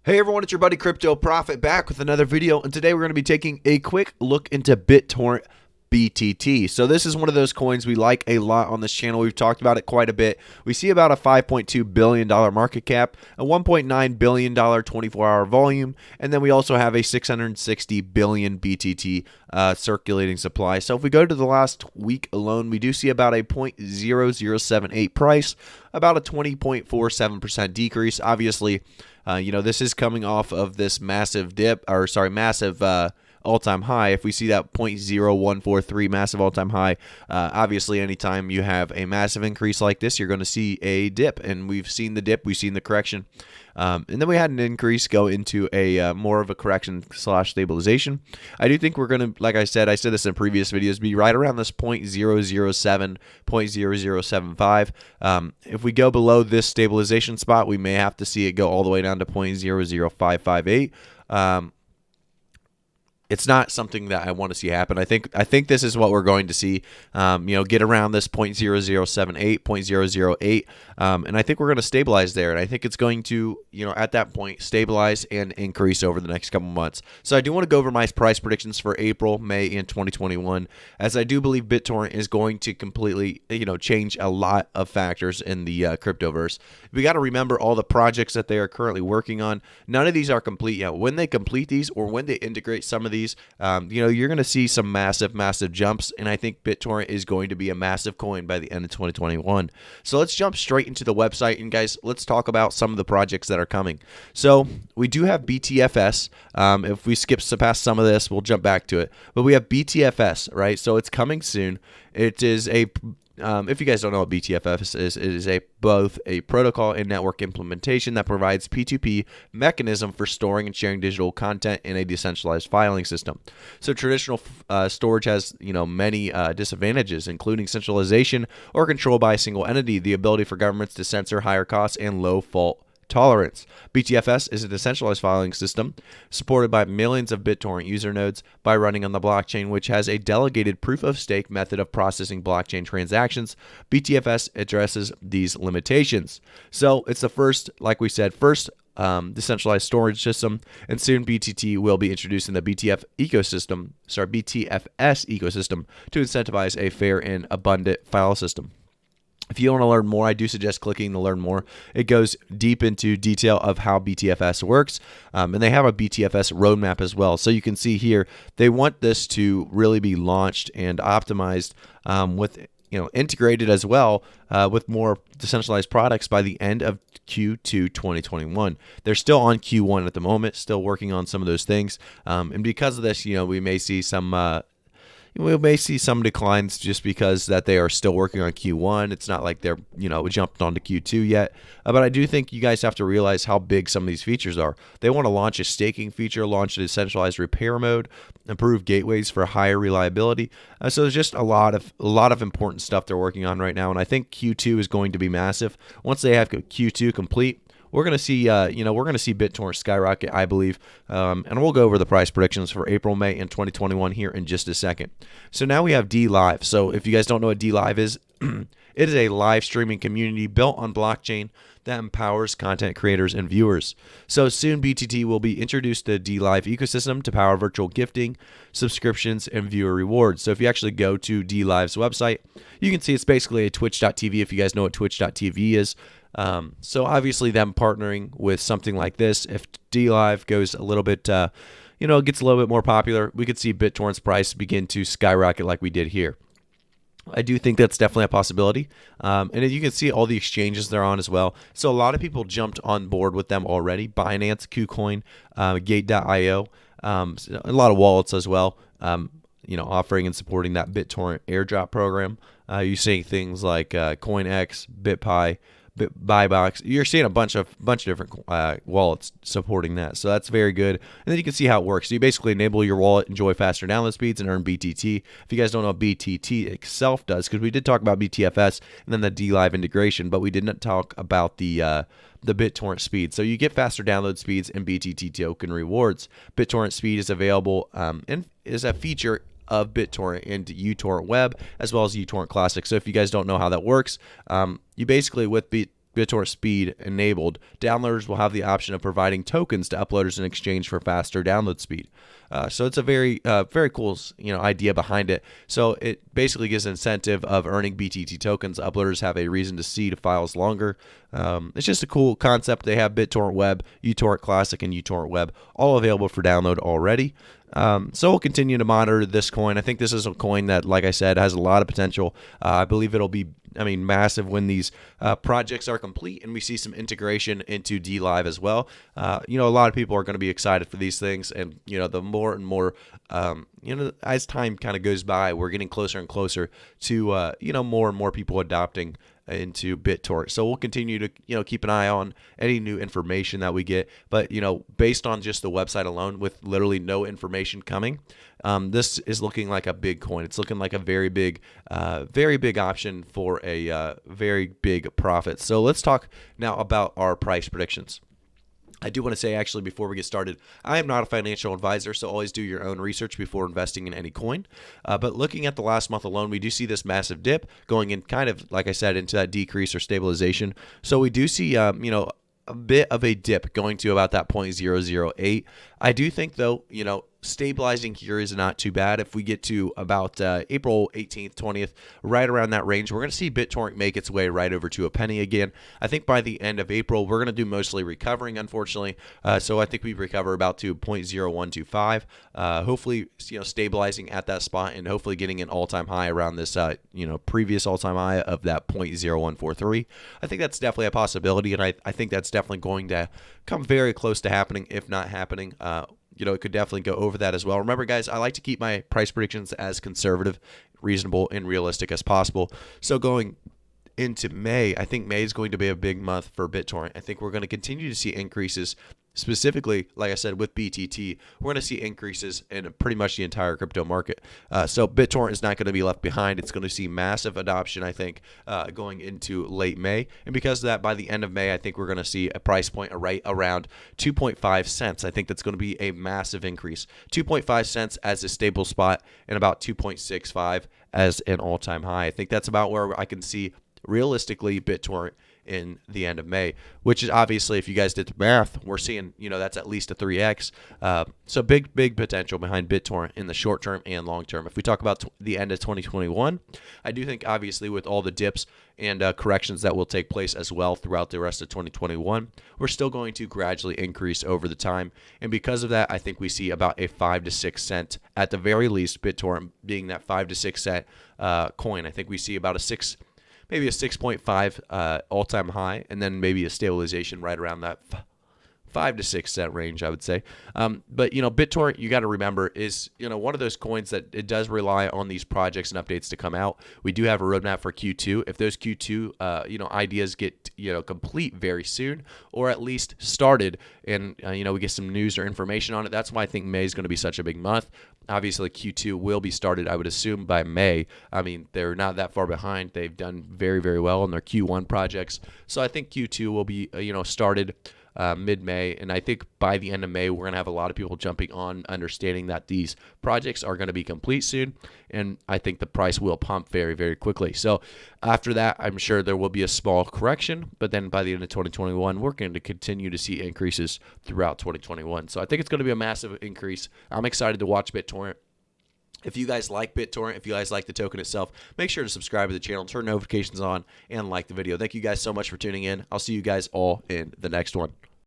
Hey everyone, it's your buddy Crypto Profit back with another video, and today we're going to be taking a quick look into BitTorrent BTT. So this is one of those coins we like a lot on this channel. We've talked about it quite a bit. We see about a $5.2 billion market cap, a $1.9 billion 24-hour volume, and then we also have a 660 billion BTT circulating supply. So if we go to the last week alone, we do see about a 0.0078 price, about a 20.47% decrease. Obviously, this is coming off of this massive dip, or sorry, massive all-time high. If we see that 0.0143 massive all-time high, obviously anytime you have a massive increase like this, you're going to see a dip, and we've seen the dip, we've seen the correction, and then we had an increase go into a more of a correction / stabilization. I do think we're going to, like I said this in previous videos, be right around this 0.007, 0.0075. If we go below this stabilization spot, we may have to see it go all the way down to 0.00558. It's not something that I want to see happen. I think this is what we're going to see. Get around this 0.0078, 0.008, and I think we're going to stabilize there. And I think it's going to, at that point, stabilize and increase over the next couple months. So I do want to go over my price predictions for April, May, and 2021, as I do believe BitTorrent is going to completely, change a lot of factors in the cryptoverse. We got to remember all the projects that they are currently working on. None of these are complete yet. When they complete these, or when they integrate some of these, you're going to see some massive jumps, and I think BitTorrent is going to be a massive coin by the end of 2021. So let's jump straight into the website, and guys, let's talk about some of the projects that are coming. So we do have BTFS. If we skip past some of this, we'll jump back to it. But we have BTFS, right? So it's coming soon. It is a if you guys don't know what BTFS is, it is both a protocol and network implementation that provides P2P mechanism for storing and sharing digital content in a decentralized filing system. So traditional storage has many disadvantages, including centralization or control by a single entity, the ability for governments to censor higher costs, and low fault tolerance. BTFS is a decentralized filing system supported by millions of BitTorrent user nodes by running on the blockchain, which has a delegated proof-of-stake method of processing blockchain transactions. BTFS addresses these limitations. So it's the first, like we said, decentralized storage system, and soon BTT will be introduced in the BTFS ecosystem to incentivize a fair and abundant file system. If you want to learn more, I do suggest clicking to learn more. It goes deep into detail of how BTFS works, and they have a BTFS roadmap as well. So you can see here, they want this to really be launched and optimized with integrated as well with more decentralized products by the end of Q2 2021. They're still on Q1 at the moment, still working on some of those things, and because of this, we may see some declines just because that they are still working on Q1. It's not like they're, jumped onto Q2 yet. But I do think you guys have to realize how big some of these features are. They want to launch a staking feature, launch a decentralized repair mode, improve gateways for higher reliability. So there's just a lot of important stuff they're working on right now. And I think Q2 is going to be massive. Once they have Q2 complete, we're going to see, BitTorrent skyrocket, I believe, and we'll go over the price predictions for April, May, and 2021 here in just a second. So now we have DLive. So if you guys don't know what DLive is, it is a live streaming community built on blockchain that empowers content creators and viewers. So soon BTT will be introduced to the DLive ecosystem to power virtual gifting, subscriptions, and viewer rewards. So if you actually go to DLive's website, you can see it's basically a twitch.tv, if you guys know what twitch.tv is. So obviously them partnering with something like this, if DLive goes a little bit, gets a little bit more popular, we could see BitTorrent's price begin to skyrocket like we did here. I do think that's definitely a possibility. And you can see all the exchanges they're on as well. So a lot of people jumped on board with them already. Binance, KuCoin, Gate.io, a lot of wallets as well, offering and supporting that BitTorrent airdrop program. You see things like CoinX, BitPi, BuyBox. You're seeing a bunch of different wallets supporting that, so that's very good. And then you can see how it works. So you basically enable your wallet, enjoy faster download speeds, and earn BTT. If you guys don't know what BTT itself does, because we did talk about BTFS and then the DLive integration, but we did not talk about the BitTorrent speed. So you get faster download speeds and BTT token rewards. BitTorrent speed is available and is a feature of BitTorrent into uTorrent Web as well as uTorrent Classic. So if you guys don't know how that works, you basically with BitTorrent speed enabled, downloaders will have the option of providing tokens to uploaders in exchange for faster download speed. So it's a very cool idea behind it. So it basically gives an incentive of earning BTT tokens. Uploaders have a reason to see the files longer. It's just a cool concept. They have BitTorrent Web, uTorrent Classic, and uTorrent Web all available for download already. So we'll continue to monitor this coin. I think this is a coin that, like I said, has a lot of potential. I believe it'll be, massive when these projects are complete and we see some integration into DLive as well. A lot of people are going to be excited for these things, and the more and more, as time kind of goes by, we're getting closer and closer to more and more people adopting into BitTorrent. So we'll continue to keep an eye on any new information that we get. But based on just the website alone, with literally no information coming, this is looking like a big coin. It's looking like a very big option for a very big profit. So let's talk now about our price predictions. I do want to say, actually, before we get started, I am not a financial advisor, so always do your own research before investing in any coin. But looking at the last month alone, we do see this massive dip going in, kind of, like I said, into that decrease or stabilization. So we do see, a bit of a dip going to about that 0.008. I do think, though, stabilizing here is not too bad. If we get to about April 18th, 20th, right around that range, we're going to see BitTorrent make its way right over to a penny again. I think by the end of April, we're going to do mostly recovering, unfortunately. So I think we recover about to 0.0125. Hopefully, stabilizing at that spot and hopefully getting an all-time high around this, previous all-time high of that 0.0143. I think that's definitely a possibility, and I think that's definitely going to come very close to happening, if not happening. It could definitely go over that as well. Remember, guys, I like to keep my price predictions as conservative, reasonable, and realistic as possible. So going into May, I think May is going to be a big month for BitTorrent. I think we're going to continue to see increases. Specifically, like I said, with BTT, we're going to see increases in pretty much the entire crypto market. So BitTorrent is not going to be left behind. It's going to see massive adoption, I think, going into late May. And because of that, by the end of May, I think we're going to see a price point right around 2.5 cents. I think that's going to be a massive increase. 2.5 cents as a stable spot and about 2.65 as an all-time high. I think that's about where I can see realistically BitTorrent in the end of May, which is obviously, if you guys did the math, we're seeing, that's at least a 3x. So big potential behind BitTorrent in the short term and long term. If we talk about the end of 2021, I do think, obviously, with all the dips and corrections that will take place as well throughout the rest of 2021, we're still going to gradually increase over the time. And because of that, I think we see about a 5 to 6 cent, at the very least, BitTorrent being that 5 to 6 cent coin. I think we see about maybe a 6.5 all-time high, and then maybe a stabilization right around that 5 to 6 cent range, I would say. But BitTorrent, you got to remember, is one of those coins that it does rely on these projects and updates to come out. We do have a roadmap for Q2. If those Q2 ideas get complete very soon, or at least started, and we get some news or information on it, that's why I think May is going to be such a big month. Obviously, Q2 will be started, I would assume, by May. They're not that far behind. They've done very, very well on their Q1 projects. So I think Q2 will be, started mid-May. And I think by the end of May, we're going to have a lot of people jumping on, understanding that these projects are going to be complete soon. And I think the price will pump very, very quickly. So after that, I'm sure there will be a small correction. But then by the end of 2021, we're going to continue to see increases throughout 2021. So I think it's going to be a massive increase. I'm excited to watch BitTorrent. If you guys like BitTorrent, if you guys like the token itself, make sure to subscribe to the channel, turn notifications on, and like the video. Thank you guys so much for tuning in. I'll see you guys all in the next one.